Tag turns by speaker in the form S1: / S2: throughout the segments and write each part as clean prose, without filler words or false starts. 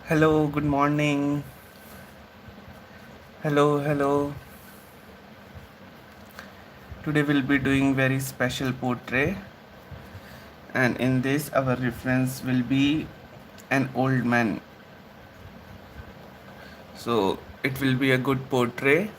S1: Hello, good morning. Hello, hello. Today we'll be doing very special portrait, and in this our reference will be an old man. So it will be a good portrait.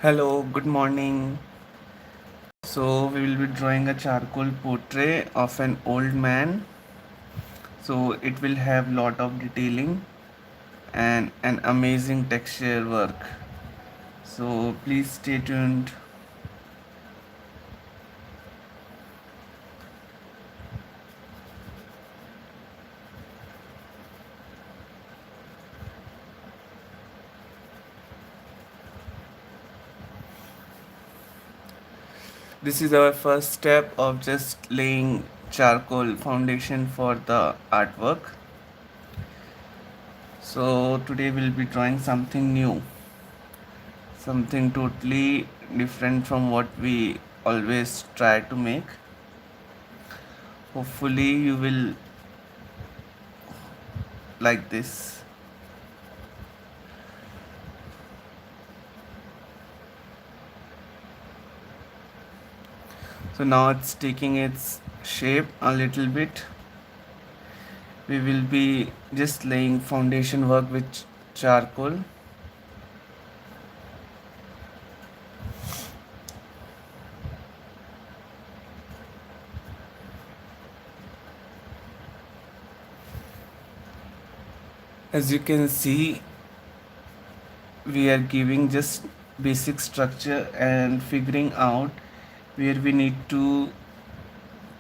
S1: Hello, good morning. So we will be drawing a charcoal portrait of an old man. So it will have lot of detailing and an amazing texture work. So please stay tuned. This is our first step of just laying charcoal foundation for the artwork. So today we'll be drawing something new, something totally different from what we always try to make. Hopefully you will like this. So now it's taking its shape a little bit. We will be just laying foundation work with charcoal. As you can see, we are giving just basic structure and figuring out where we need to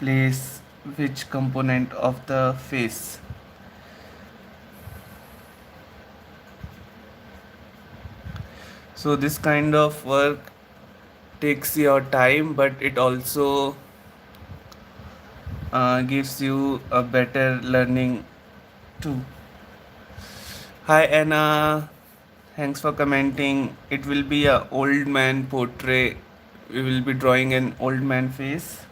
S1: place which component of the face. So this kind of work takes your time, but it also gives you a better learning too. Hi Anna, thanks for commenting. It will be a old man portrait. We will be drawing an old man face.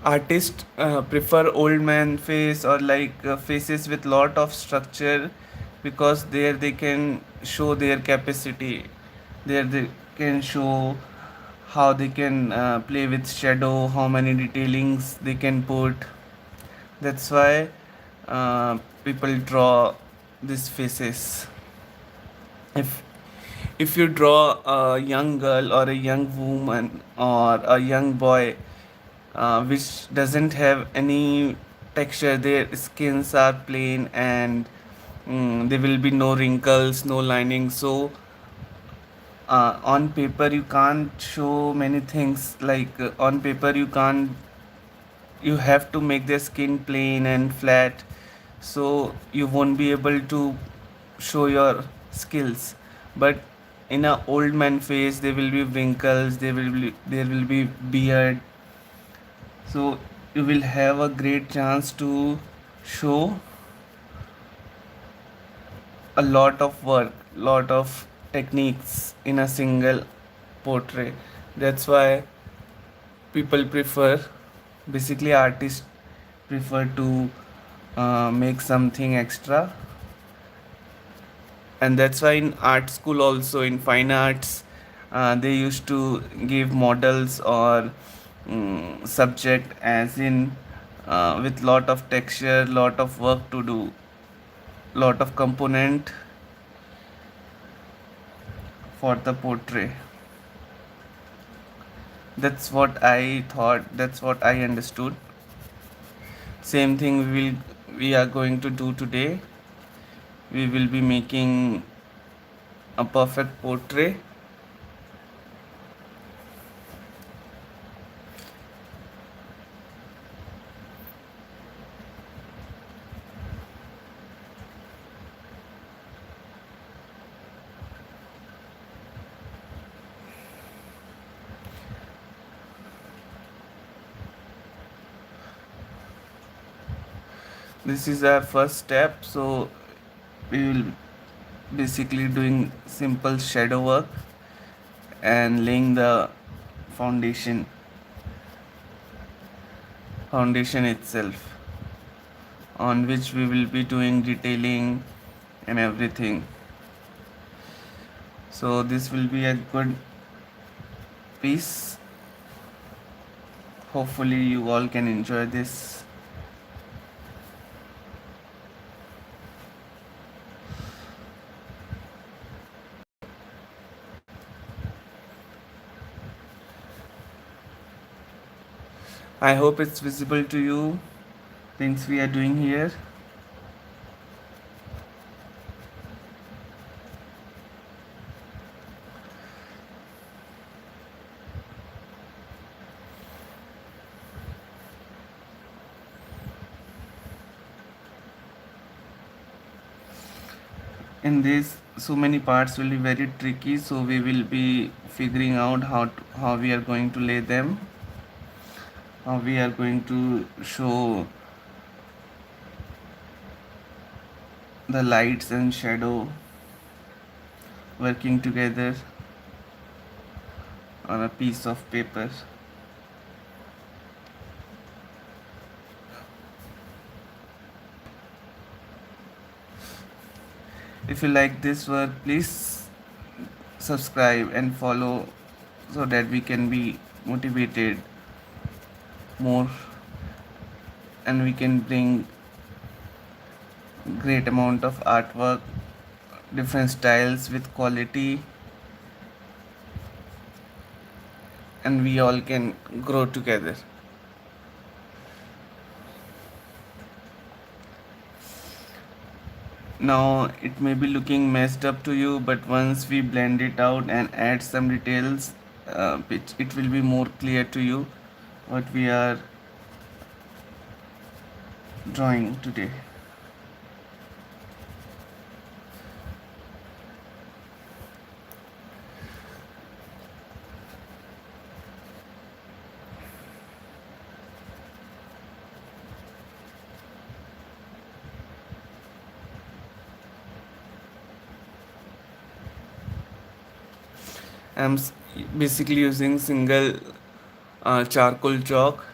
S1: Artists prefer old man face or like faces with lot of structure, because there they can show their capacity. There they can show how they can play with shadow, how many detailings they can put. That's why people draw these faces. if if you draw a young girl or a young woman or a young boy which doesn't have any texture, their skins are plain, and there will be no wrinkles, no lining, so on paper you can't show many things, like on paper you can't, you have to make their skin plain and flat, so you won't be able to show your skills. But in a old man face there will be wrinkles, there will be beard, so you will have a great chance to show a lot of work, lot of techniques in a single portrait. That's why people prefer, basically artists prefer to make something extra. And that's why in art school also, in fine arts, they used to give models or subject as in with lot of texture, lot of work to do, lot of component for the portrait. That's what I thought, that's what I understood. Same thing we are going to do today. We will be making a perfect portrait. This is our first step, so we will basically doing simple shadow work and laying the foundation foundation itself, on which we will be doing detailing and everything. So this will be a good piece. Hopefully you all can enjoy this. I hope it's visible to you, things we are doing here. In this, so many parts will be very tricky, so we will be figuring out how we are going to lay them, how we are going to show the lights and shadow working together on a piece of paper. If you like this work, please subscribe and follow, so that we can be motivated more and we can bring great amount of artwork, different styles with quality, and we all can grow together. Now it may be looking messed up to you, but once we blend it out and add some details, it will be more clear to you what we are drawing today. I'm basically using single charcoal chalk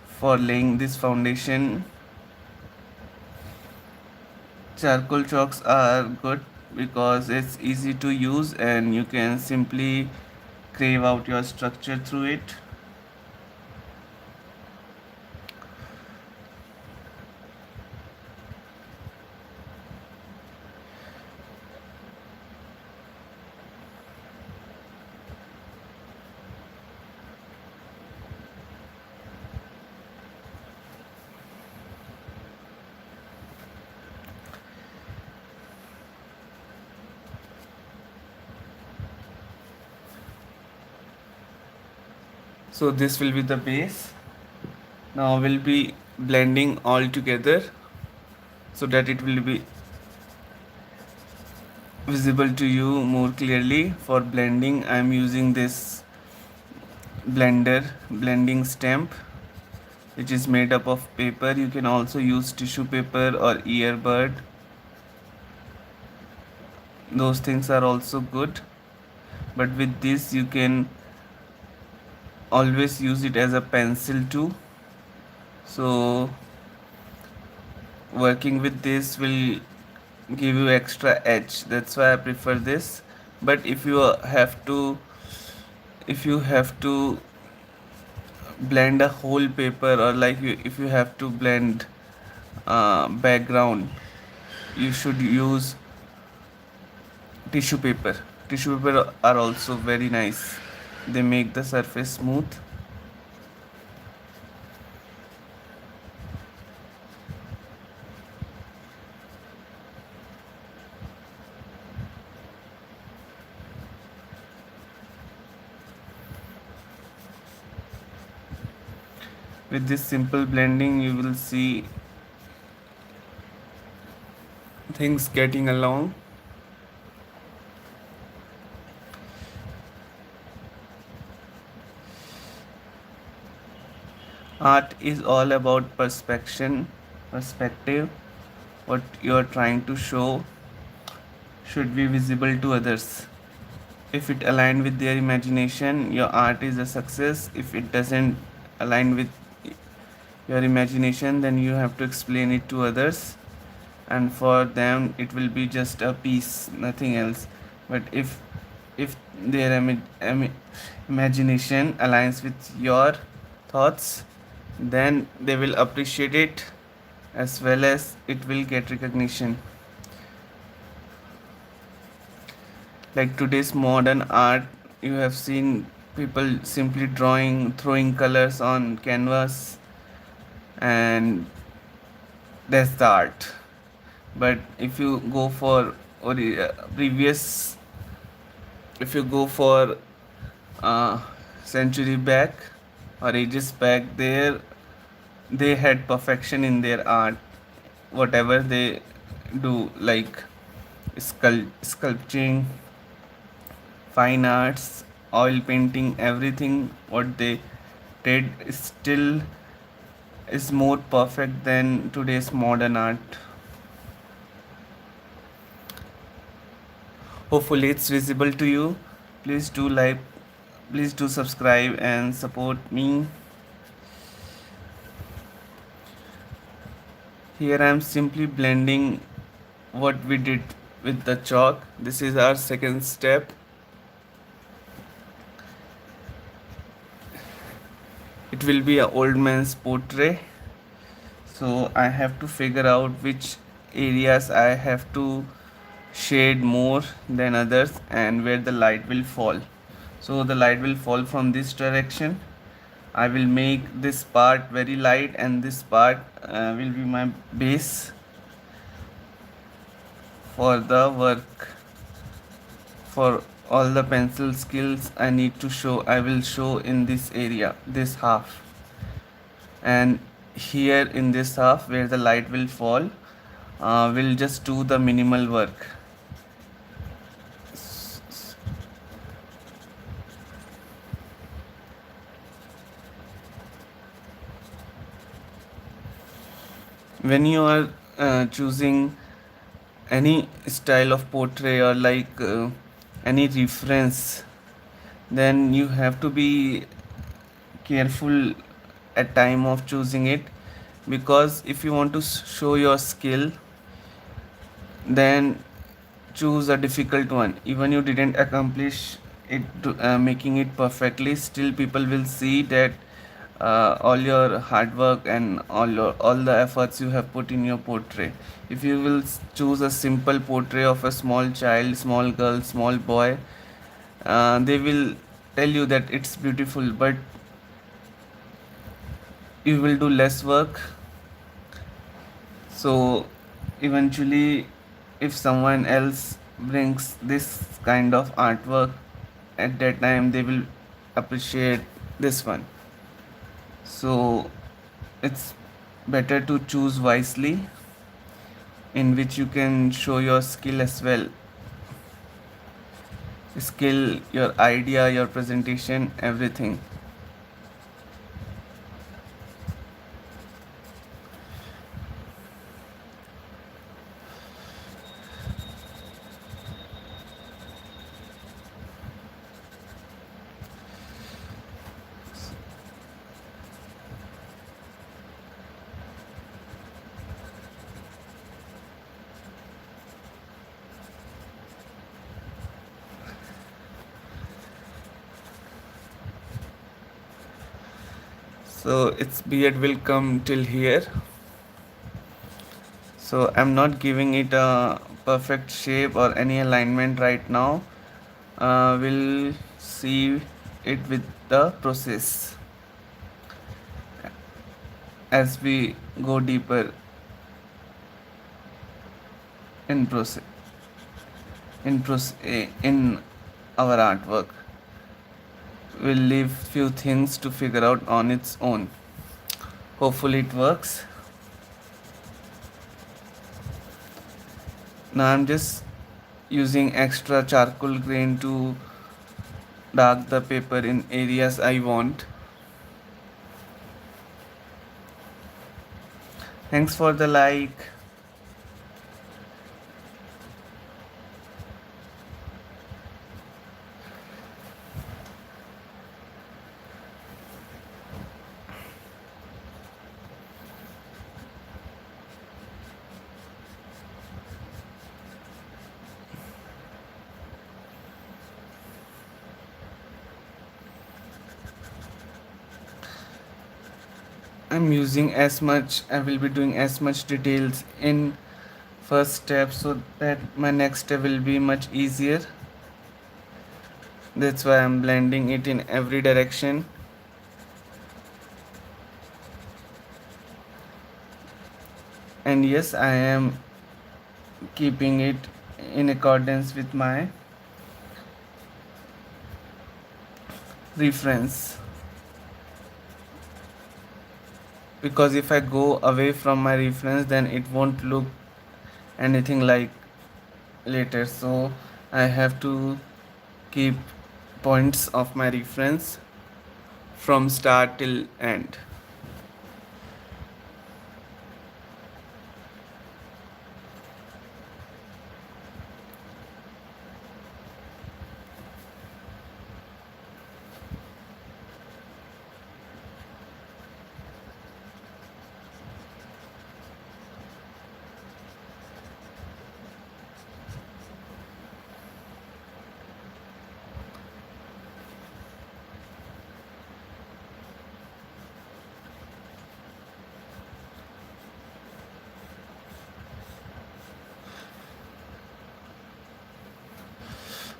S1: for laying this foundation. Charcoal chalks are good because it's easy to use and you can simply crave out your structure through it. So this will be the base. Now we'll be blending all together so that it will be visible to you more clearly. For blending, I'm using this blender blending stamp, which is made up of paper. You can also use tissue paper or earbud. Those things are also good, but with this you can always use it as a pencil too. So working with this will give you extra edge. That's why I prefer this. But if you have to blend a whole paper, or like if you have to blend background, you should use tissue paper. Tissue paper are also very nice. They make the surface smooth. With this simple blending, you will see things getting along. Art is all about perspective. What you are trying to show should be visible to others. If it aligned with their imagination, your art is a success. If it doesn't align with your imagination, then you have to explain it to others, and for them it will be just a piece, nothing else. But if their imagination aligns with your thoughts, then they will appreciate it, as well as it will get recognition. Like today's modern art, you have seen people simply drawing, throwing colors on canvas, and that's the art. But if you go for previous, if you go for uh, century back or ages back, there they had perfection in their art. Whatever they do, like sculpting, fine arts, oil painting, everything what they did still is more perfect than today's modern art. Hopefully it's visible to you. Please do like, please do subscribe and support me. Here I am simply blending what we did with the chalk. This is our second step. It will be a old man's portrait. So I have to figure out which areas I have to shade more than others and where the light will fall. So the light will fall from this direction. I will make this part very light, and this part will be my base for the work. For all the pencil skills I need to show, I will show in this area, this half. And here in this half where the light will fall, we'll just do the minimal work. When you are choosing any style of portrait, or like any reference, then you have to be careful at time of choosing it, because if you want to show your skill, then choose a difficult one. Even you didn't accomplish it making it perfectly, still people will see that all your hard work and all the efforts you have put in your portrait. If you will choose a simple portrait of a small child, small girl, small boy, they will tell you that it's beautiful, but you will do less work. So eventually, if someone else brings this kind of artwork, at that time they will appreciate this one. So it's better to choose wisely, in which you can show your skill as well. Skill, your idea, your presentation, everything. So its beard will come till here. So I'm not giving it a perfect shape or any alignment right now. We'll see it with the process as we go deeper in process in our artwork. We'll leave few things to figure out on its own. Hopefully it works. Now I'm just using extra charcoal grain to dark the paper in areas I want. Thanks for the like. I'm using as much, I will be doing as much details in first step so that my next step will be much easier. That's why I'm blending it in every direction. And yes, I am keeping it in accordance with my reference, because if I go away from my reference then it won't look anything like later. So I have to keep points of my reference from start till end.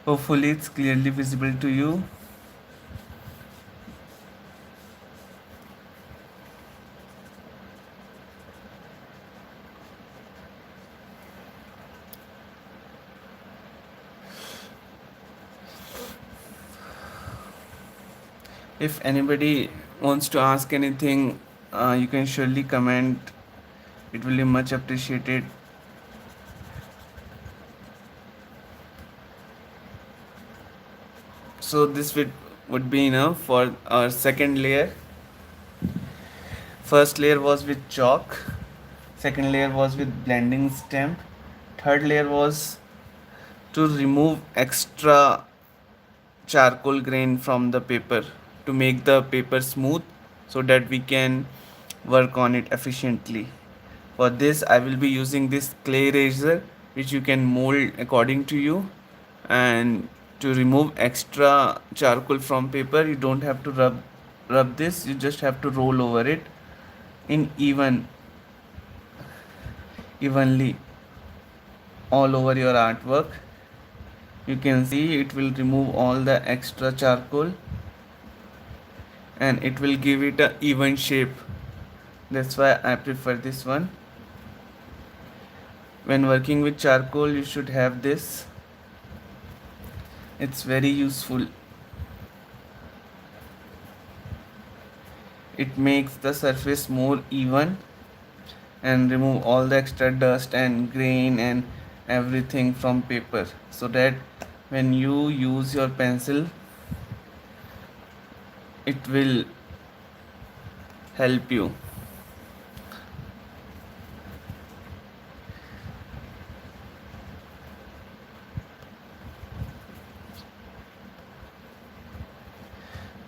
S1: Hopefully it's clearly visible to you. If anybody wants to ask anything, you can surely comment. It will be much appreciated. So this would be enough for our second layer. First layer was with chalk, second layer was with blending stamp, third layer was to remove extra charcoal grain from the paper to make the paper smooth so that we can work on it efficiently. For this I will be using this clay eraser which you can mold according to you, and to remove extra charcoal from paper you don't have to rub this, you just have to roll over it in evenly all over your artwork. You can see it will remove all the extra charcoal and it will give it a even shape. That's why I prefer this one. When working with charcoal you should have this, it's very useful. It makes the surface more even and remove all the extra dust and grain and everything from paper, so that when you use your pencil it will help you.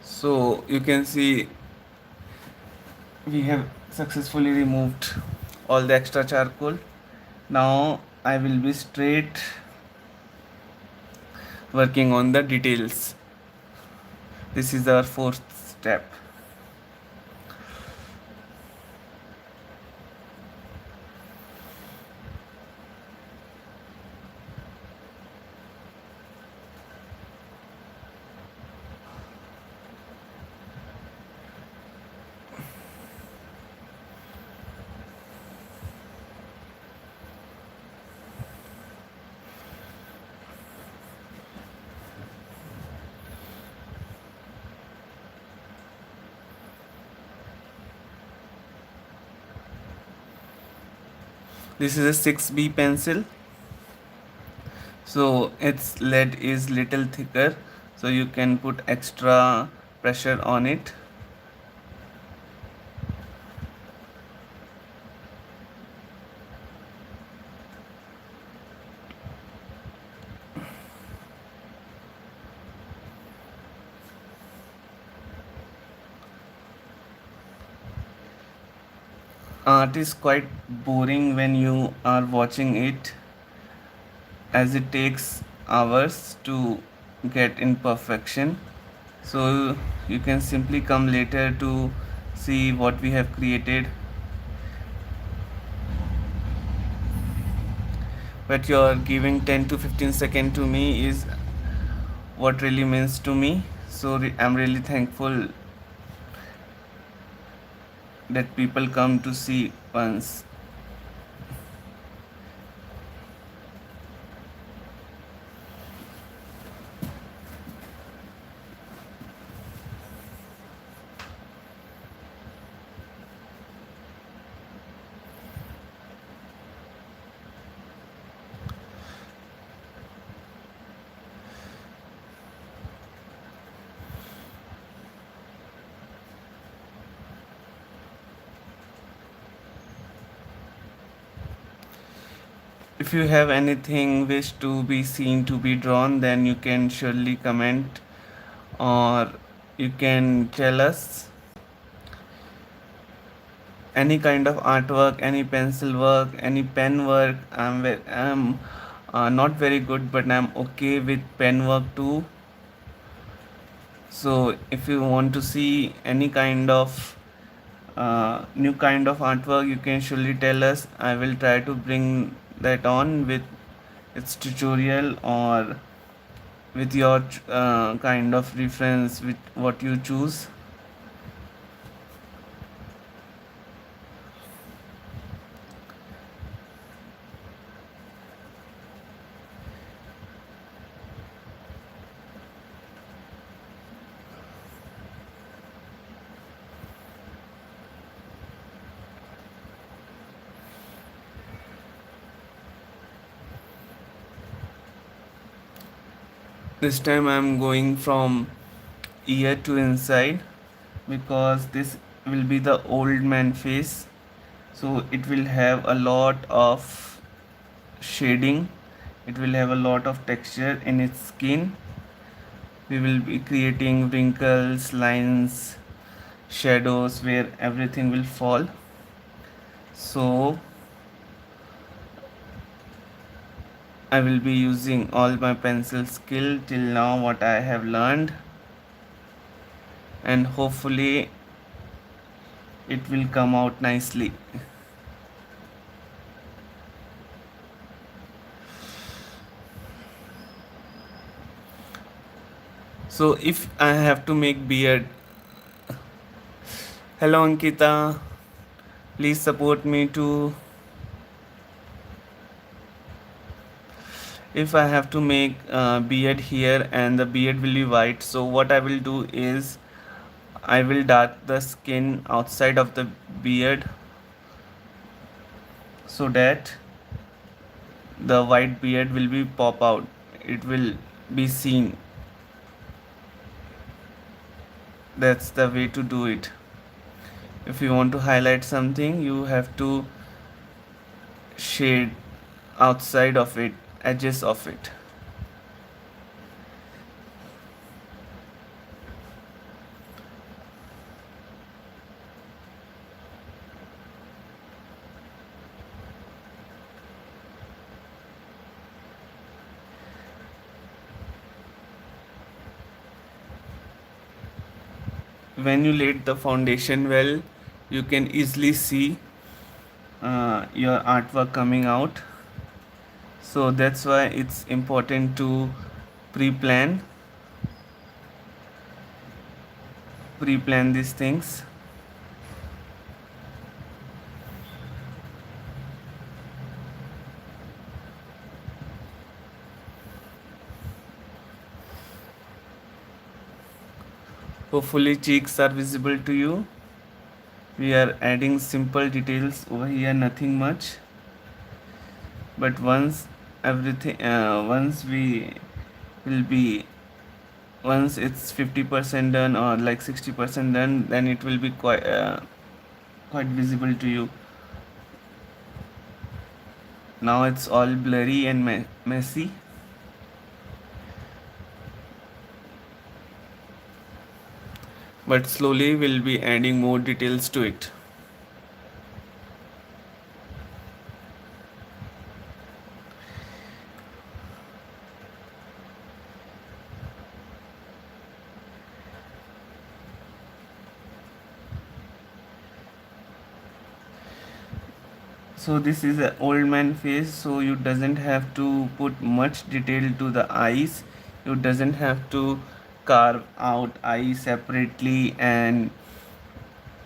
S1: So you can see we have successfully removed all the extra charcoal. Now I will be straight working on the details. This is our fourth step. This is a 6B pencil, so its lead is little thicker, so you can put extra pressure on it. Art is quite boring when you are watching it, as it takes hours to get in perfection. So you can simply come later to see what we have created. But your giving 10 to 15 seconds to me is what really means to me. So I'm really thankful that people come to see once. If you have anything wish to be seen to be drawn, then you can surely comment, or you can tell us any kind of artwork, any pencil work, any pen work. I'm not very good, but I'm okay with pen work too. So if you want to see any kind of new kind of artwork, you can surely tell us. I will try to bring that on with its tutorial, or with your kind of reference with what you choose. This time I'm going from ear to inside, because this will be the old man face, so it will have a lot of shading, it will have a lot of texture in its skin. We will be creating wrinkles, lines, shadows where everything will fall. So I will be using all my pencil skill till now, what I have learned, and hopefully it will come out nicely. So if I have to make beard, hello Ankita, please support me too. If I have to make beard here and the beard will be white, so what I will do is I will dark the skin outside of the beard so that the white beard will be pop out. It will be seen. That's the way to do it. If you want to highlight something, you have to shade outside of it, edges of it. When you laid the foundation well, you can easily see your artwork coming out. So that's why it's important to pre-plan pre-plan these things. Hopefully cheeks are visible to you. We are adding simple details over here, nothing much. But once we will be once it's 50% done or like 60% done, then it will be quite visible to you. Now it's all blurry and messy. But slowly we'll be adding more details to it. So this is an old man face, so you doesn't have to put much detail to the eyes. You doesn't have to carve out eyes separately and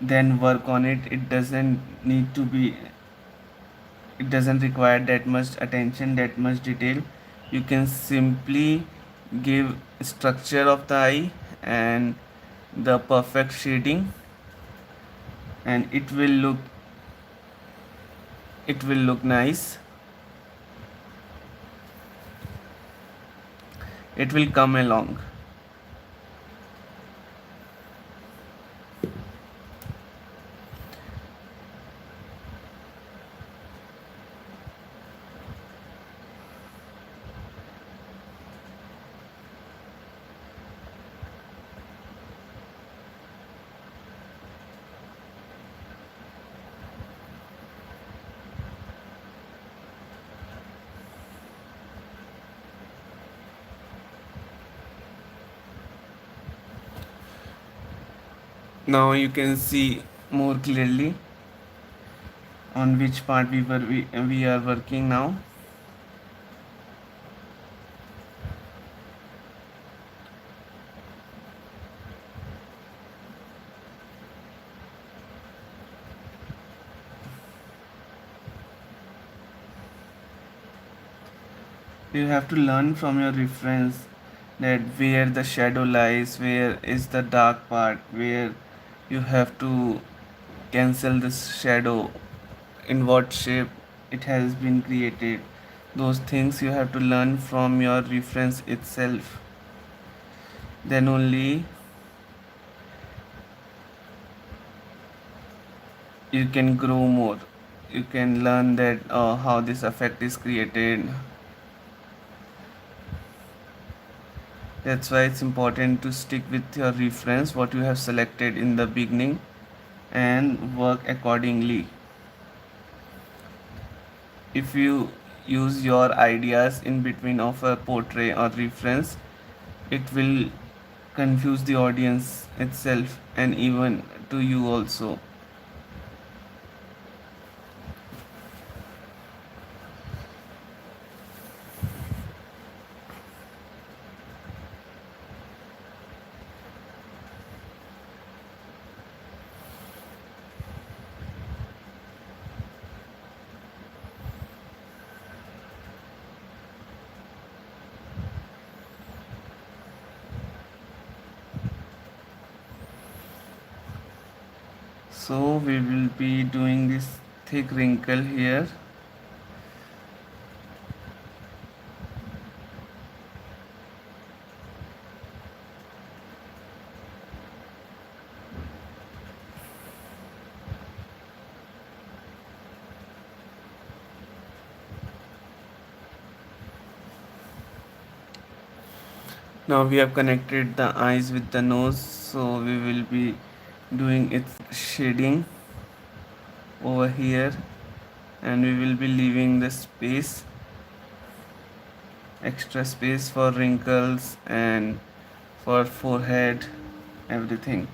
S1: then work on it. It doesn't require that much attention, that much detail. You can simply give structure of the eye and the perfect shading, and it will look nice. It will come along. Now you can see more clearly on which part we are working now. You have to learn from your reference that where the shadow lies, where is the dark part, where you have to cancel this shadow, in what shape it has been created. Those things you have to learn from your reference itself. Then only you can grow more. You can learn that how this effect is created. That's why it's important to stick with your reference, what you have selected in the beginning, and work accordingly. If you use your ideas in between of a portrait or reference, it will confuse the audience itself and even to you also. So we will be doing this thick wrinkle here. Now we have connected the eyes with the nose, so we will be doing its shading over here, and we will be leaving the space, extra space for wrinkles and for forehead, everything.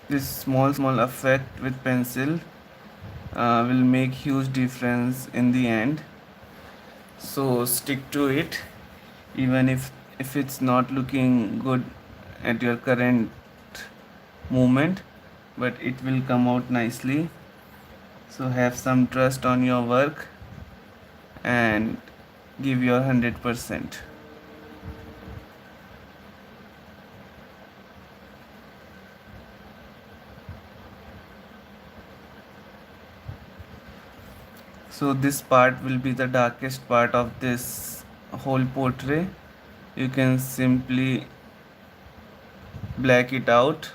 S1: This small effect with pencil will make huge difference in the end. So stick to it, even if it's not looking good at your current moment, but it will come out nicely. So have some trust on your work and give your 100%. So this part will be the darkest part of this whole portrait. You can simply black it out.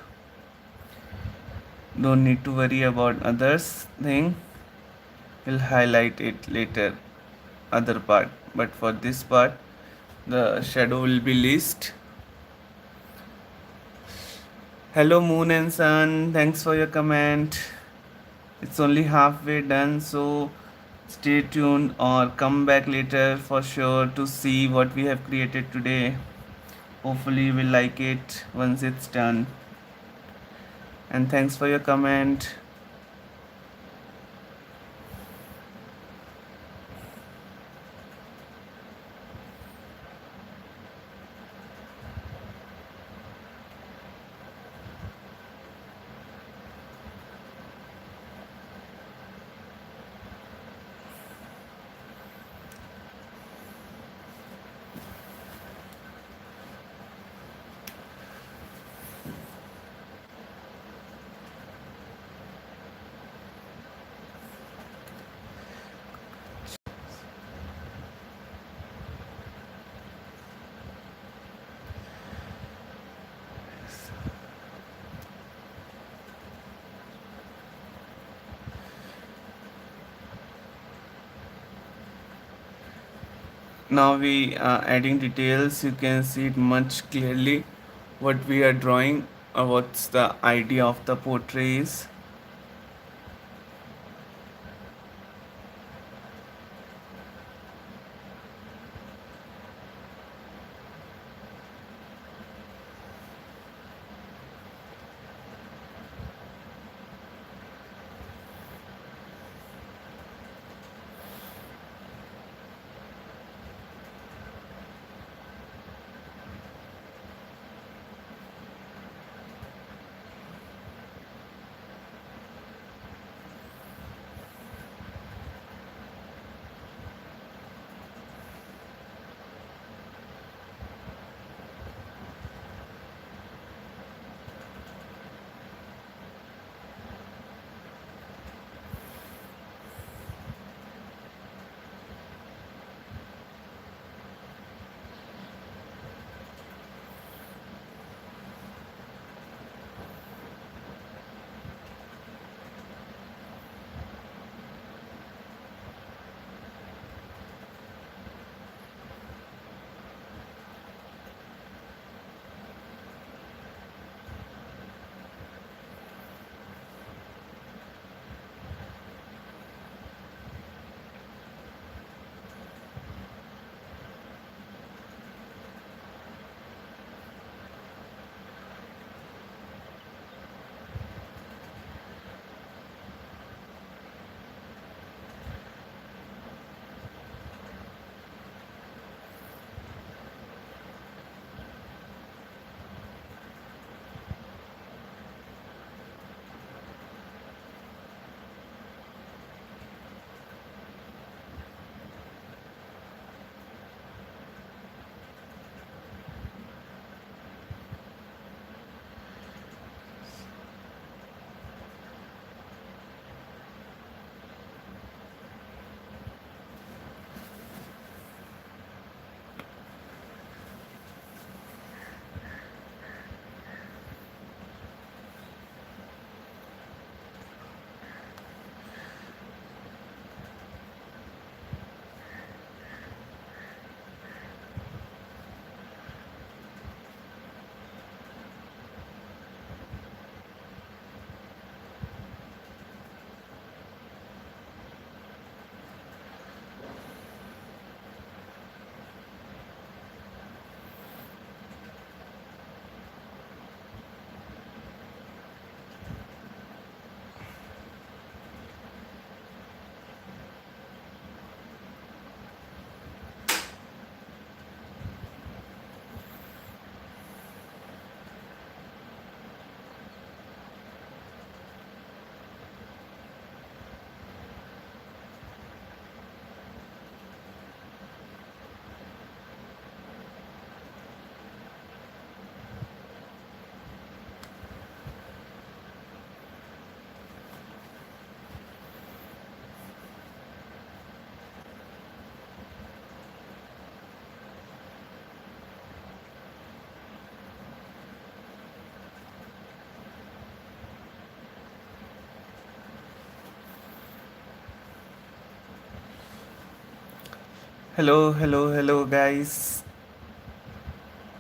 S1: Don't need to worry about others thing. We'll highlight it later, other part. But for this part, the shadow will be least. Hello Moon and Sun, thanks for your comment. It's only halfway done, so stay tuned or come back later for sure to see what we have created today. Hopefully you will like it once it's done. And thanks for your comment. Now we are adding details. You can see it much clearly what we are drawing or what's the idea of the portrait is. Hello, hello, hello, guys.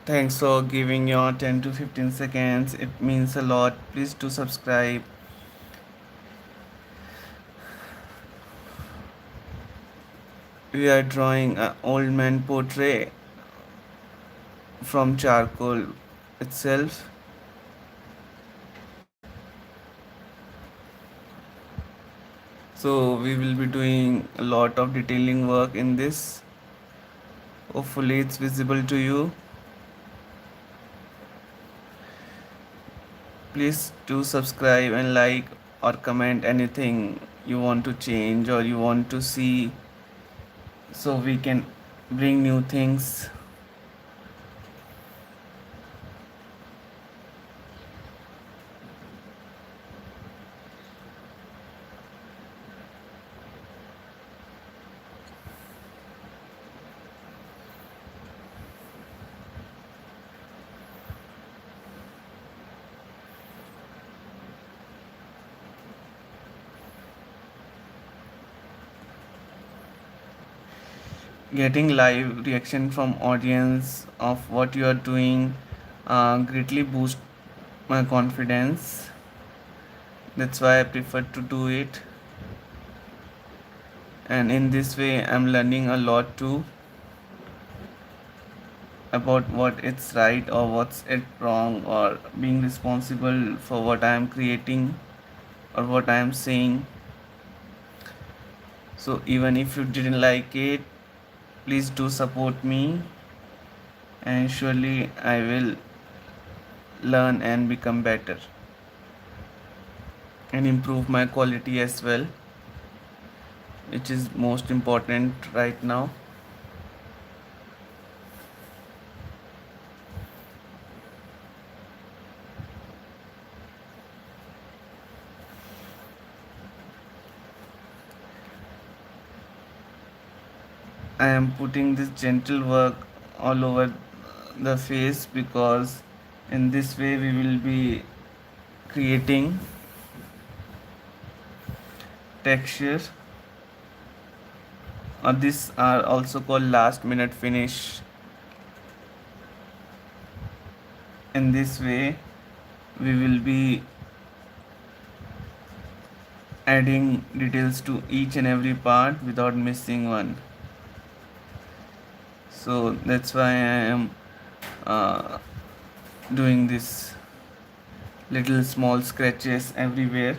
S1: Thanks for giving your 10 to 15 seconds. It means a lot. Please do subscribe. We are drawing an old man portrait from charcoal itself. So we will be doing a lot of detailing work in this. Hopefully it's visible to you. Please do subscribe and like or comment anything you want to change or you want to see, so we can bring new things. Getting live reaction from audience of what you are doing greatly boost my confidence. That's why I prefer to do it, and in this way I'm learning a lot too about what it's right or what's it wrong, or being responsible for what I am creating or what I am saying. So even if you didn't like it, please do support me, and surely I will learn and become better and improve my quality as well, which is most important right now. I am putting this gentle work all over the face because in this way we will be creating texture, or these are also called last minute finish. In this way we will be adding details to each and every part without missing one. So that's why I am uh, doing this little small scratches everywhere.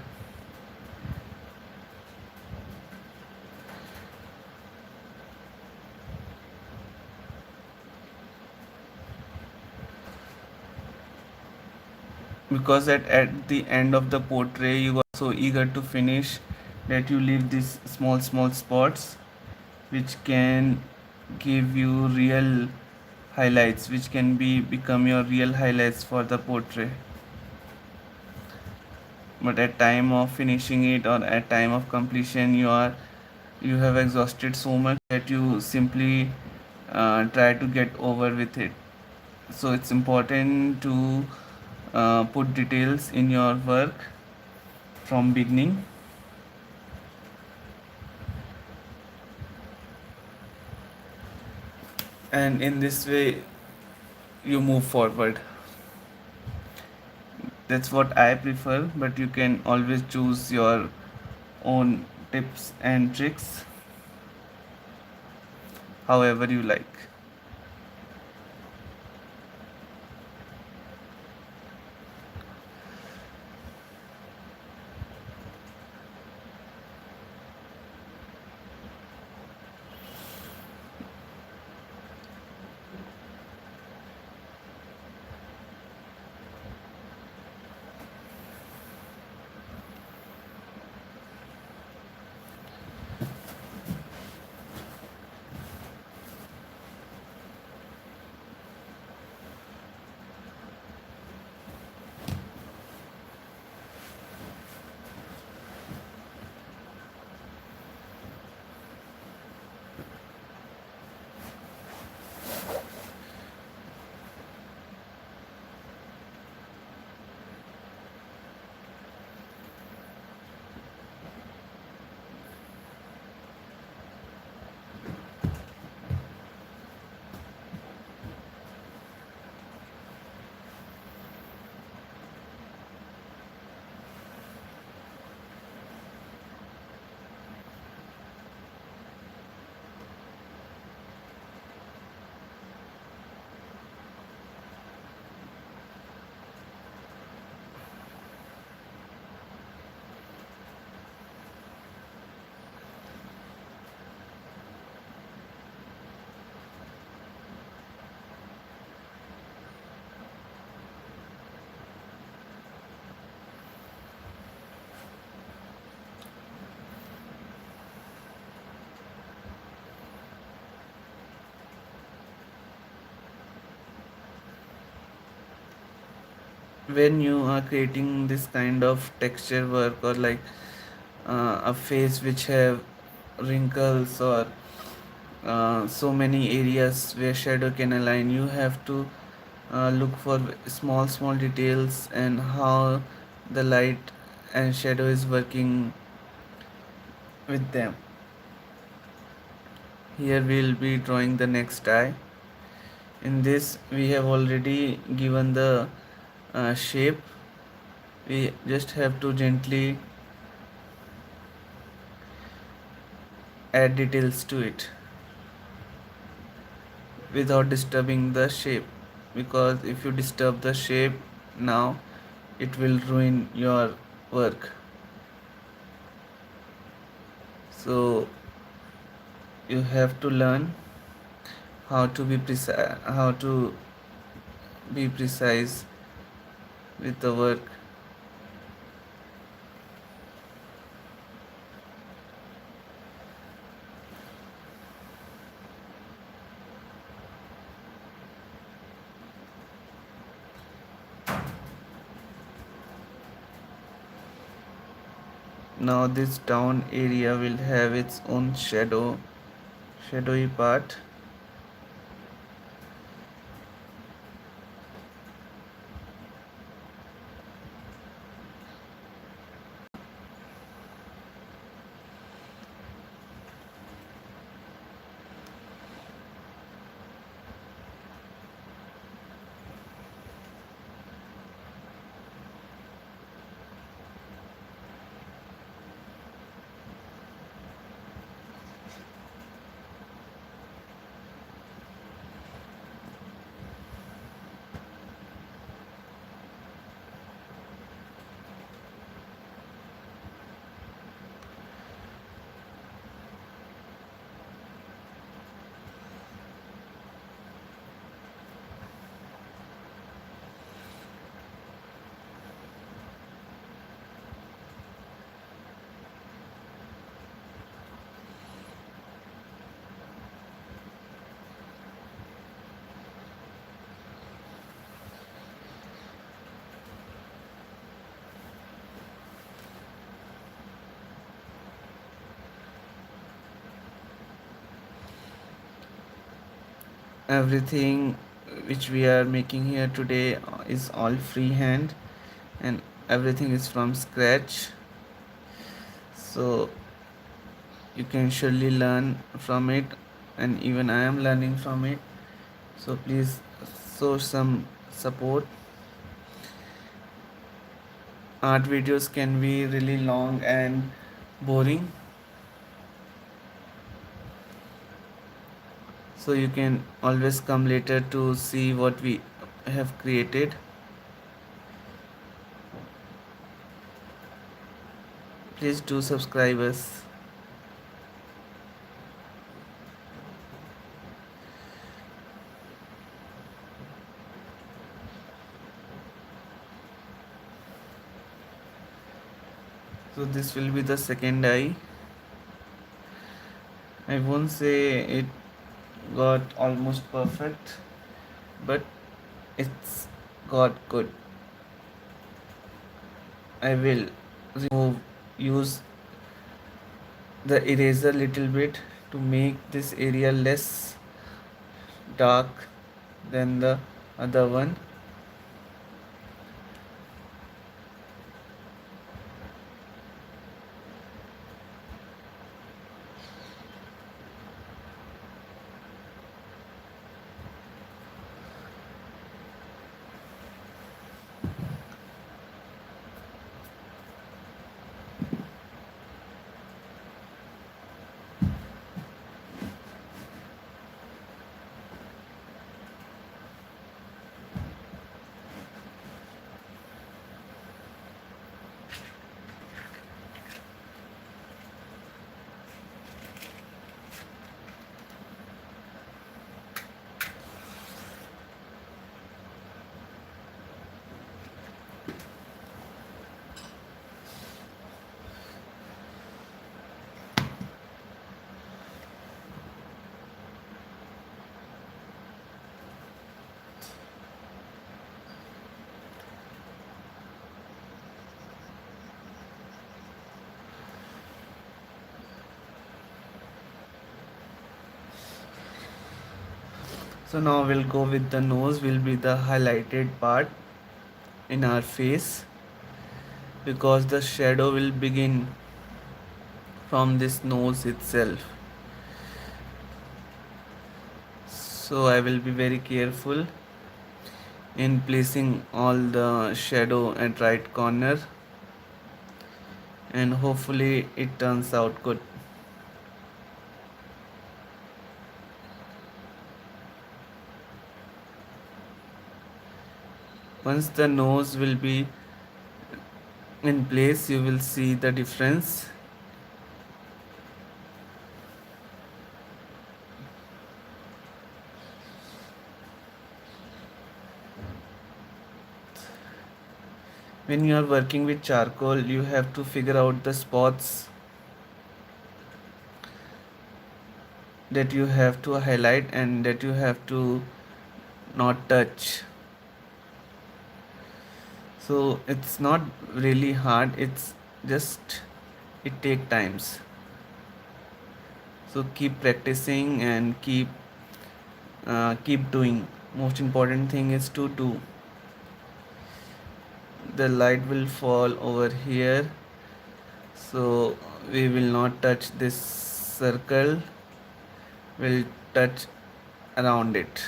S1: Because at the end of the portrait you are so eager to finish that you leave these small spots which can give you real highlights, which can be become your real highlights for the portrait. But at time of finishing it or at time of completion, you have exhausted so much that you simply try to get over with it. So it's important to put details in your work from beginning, and in this way you move forward. That's what I prefer, but you can always choose your own tips and tricks however you like. when you are creating this kind of texture work, or like a face which have wrinkles, or so many areas where shadow can align, you have to look for small small details and how the light and shadow is working with them. Here we'll be drawing the next eye. In this we have already given the shape. We just have to gently add details to it without disturbing the shape, because if you disturb the shape now, it will ruin your work. So you have to learn how to be precise with the work. Now this down area will have its own shadowy part. Everything which we are making here today is all freehand, and everything is from scratch. So you can surely learn from it, and even I am learning from it. So please show some support. Art videos can be really long and boring, so you can always come later to see what we have created. Please do subscribe us. So this will be the second eye. I won't say it got almost perfect, but it's got good. I will use the eraser little bit to make this area less dark than the other one. So now we'll go with the nose, will be the highlighted part in our face, because the shadow will begin from this nose itself. So I will be very careful in placing all the shadow at right corner, and hopefully it turns out good. Once the nose will be in place, you will see the difference. When you are working with charcoal, you have to figure out the spots that you have to highlight and that you have to not touch. So it's not really hard, it's just it take times. So keep practicing and keep doing. Most important thing is to do. The light will fall over here, so we will not touch this circle, we'll touch around it.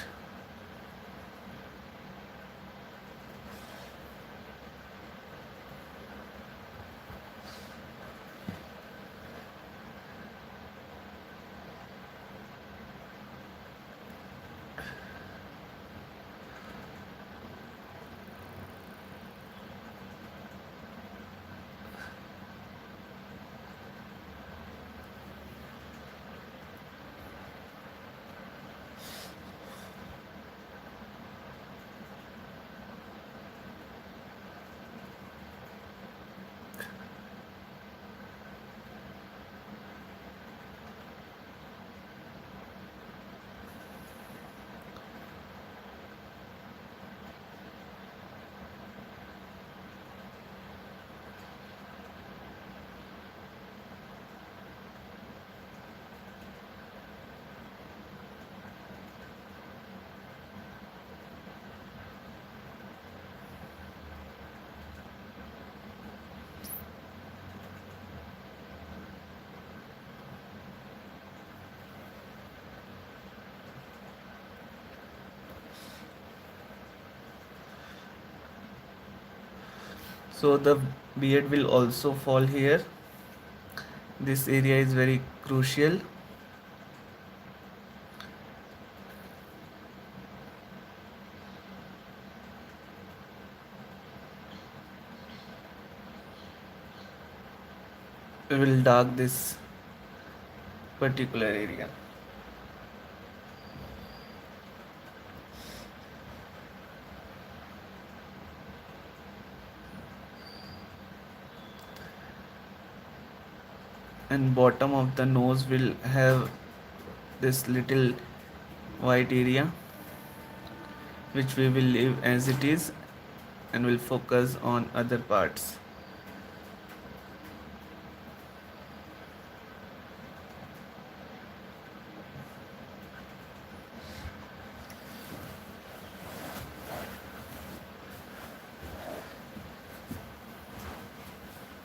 S1: So the beard will also fall here. This area is very crucial. We will dark this particular area. And bottom of the nose will have this little white area, which we will leave as it is and will focus on other parts.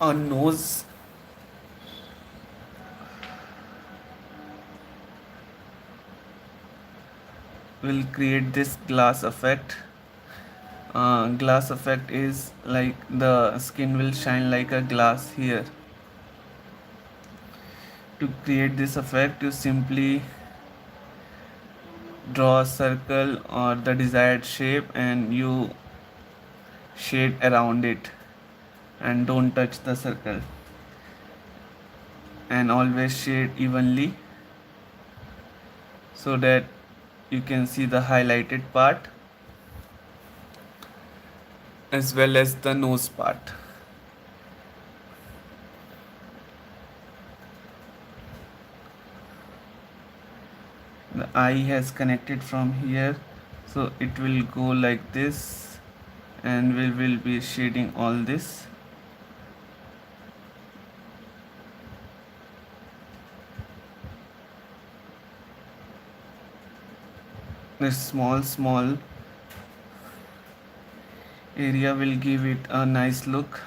S1: On nose, will create this glass effect. Glass effect is like the skin will shine like a glass here. To create this effect, you simply draw a circle or the desired shape and you shade around it, and don't touch the circle, and always shade evenly so that you can see the highlighted part as well as the nose part. The eye has connected from here, so it will go like this, and we will be shading all this. this small area will give it a nice look.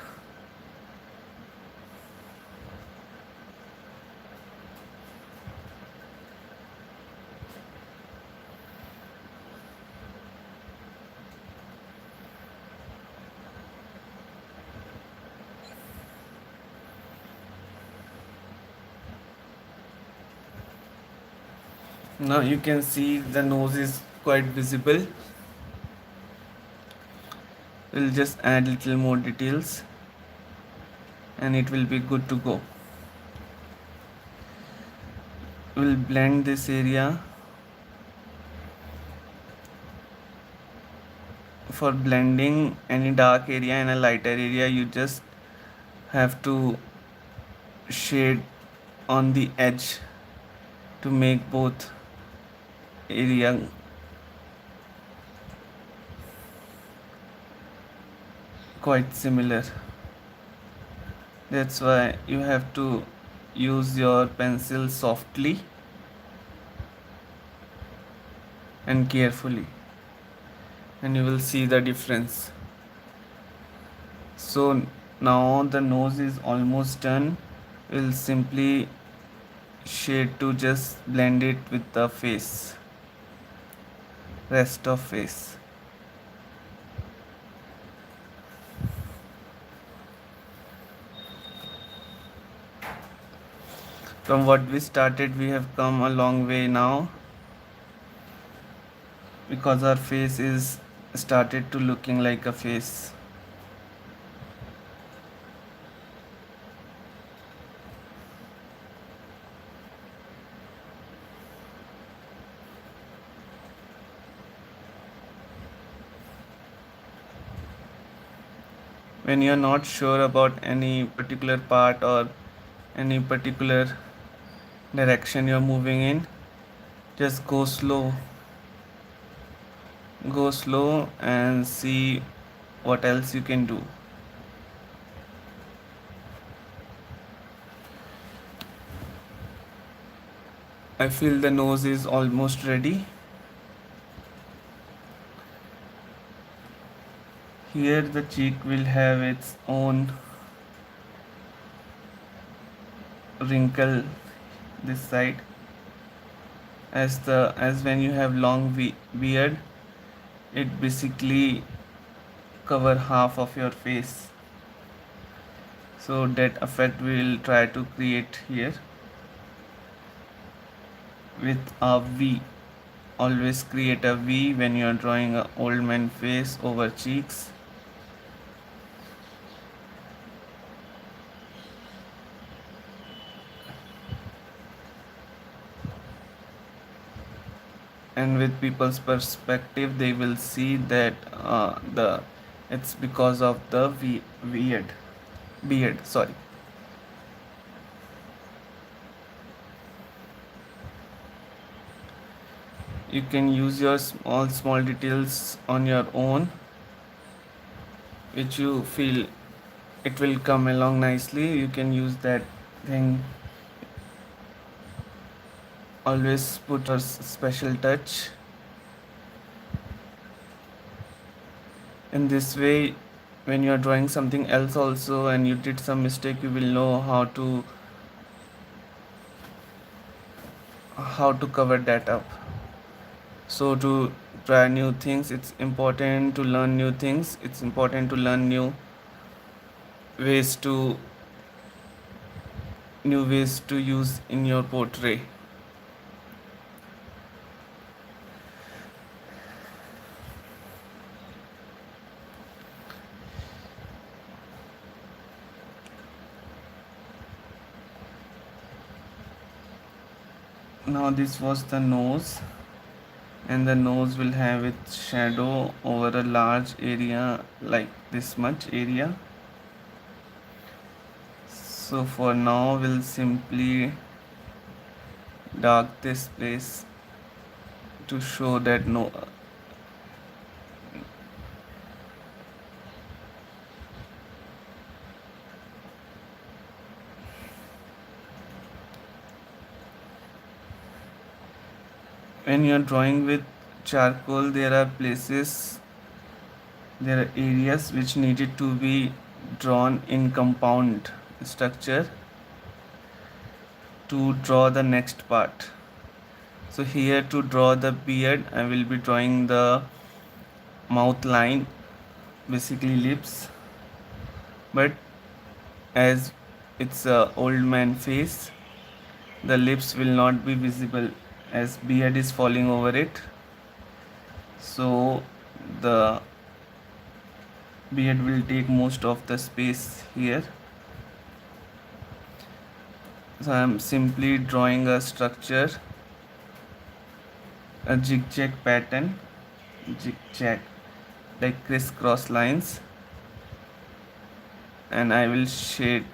S1: Now you can see the nose is quite visible. We'll just add little more details and it will be good to go. We'll blend this area. For blending any dark area in a lighter area, you just have to shade on the edge to make both area quite similar. That's why you have to use your pencil softly and carefully, and you will see the difference. So now the nose is almost done. We'll simply shade to just blend it with the face, rest of face. From what we started, we have come a long way now, because our face is started to looking like a face. When you're not sure about any particular part or any particular direction you're moving in, just go slow and see what else you can do. I feel the nose is almost ready. Here the cheek will have its own wrinkle this side, as when you have long beard, it basically cover half of your face. So that effect we will try to create here with a V. Always create a V when you are drawing a old man face over cheeks. And with people's perspective, they will see that the it's because of the beard. Sorry. You can use your small details on your own, which you feel it will come along nicely. You can use that thing. Always put a special touch. In this way, when you are drawing something else also and you did some mistake, you will know how to cover that up. So to try new things, it's important to learn new things. It's important to learn ways to new ways to use in your portrait. Now this was the nose, and the nose will have its shadow over a large area, like this much area. So for now we'll simply dark this place to show that no when you're drawing with charcoal, there are places, there are areas which needed to be drawn in compound structure to draw the next part. So here to draw the beard, I will be drawing the mouth line, basically lips, but as it's a old man face, the lips will not be visible as beard is falling over it. So the beard will take most of the space here. So I am simply drawing a structure, a zigzag pattern, zigzag like crisscross lines, and I will shade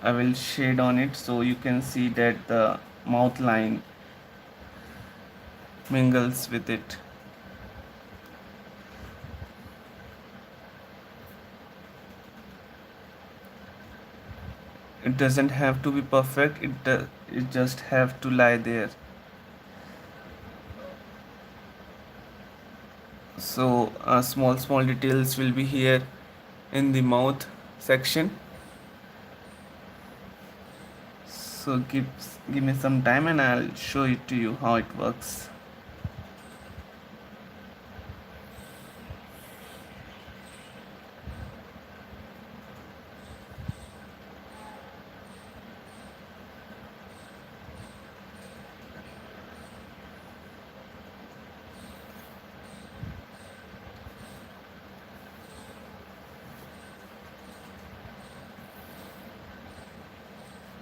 S1: on it so you can see that the mouth line mingles with it. It doesn't have to be perfect, it just have to lie there. So small details will be here in the mouth section. So give me some time and I'll show it to you how it works.